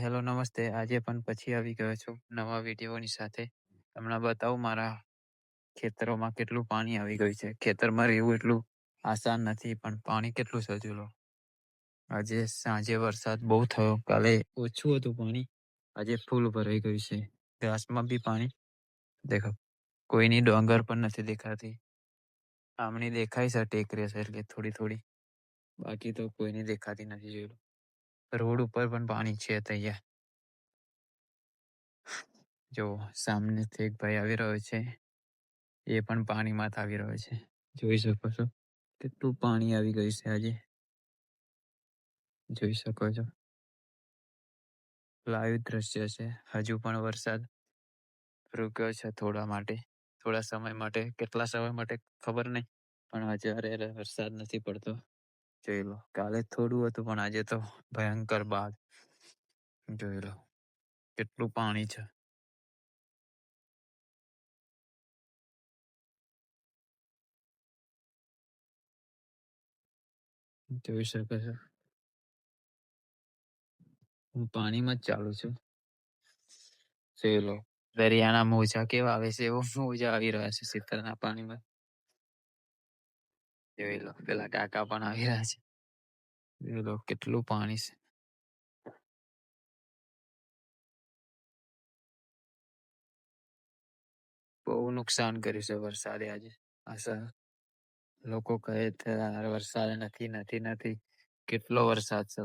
Hello નમસ્તે. આજે પણ પછી આવી ગયો છું નવા વિડીયોની સાથે. તમને બતાવું મારા ખેતરોમાં કેટલું પાણી આવી ગયું છે. ખેતરમાં રહેવું એટલું આસાન નથી, પણ પાણી કેટલું સજુલો. આજે સાંજે વરસાદ બહુ થયો, કાલે ઓછું હતું પાણી, આજે ફૂલ ભરાઈ ગયું છે. ઘાસમાં બી પાણી દેખો, કોઈની ડોંગર પણ નથી દેખાતી. આમની દેખાય છે ટેકરી છે એટલે થોડી થોડી, બાકી તો કોઈની દેખાતી નથી. જોયું રોડ ઉપર પણ પાણી છે તૈયાર. જો સામનેથી એક ભાઈ આવી રહ્યો છે, એ પણ પાણીમાં આવી રહ્યો છે. જોઈ શકો છો કેટલું પાણી આવી ગયું છે. આજે જોઈ શકો છો લાઈવ દ્રશ્ય છે. હજુ પણ વરસાદ રૂક્યો છે થોડા સમય માટે. કેટલા સમય માટે ખબર નહીં, પણ આજે વરસાદ નથી પડતો. જોઈ લો, કાલે થોડું હતું પણ આજે તો ભયંકર બાદ. જોઈ લો કેટલું પાણી છે. જોઈ શકો છો હું પાણીમાં જ ચાલુ છું. જોઈ લો દરિયાના મોજા કેવા આવે છે, એવો મોજા આવી રહ્યા છે શીતળના પાણીમાં. જોઈ લો પેલા કાકા પણ આવી રહ્યા છે. જોઈ લો કેટલું પાણી છે. બહુ નુકસાન કર્યું છે વરસાદે આજે. લોકો કહે છે વરસાદ નથી નથી નથી, કેટલો વરસાદ છે.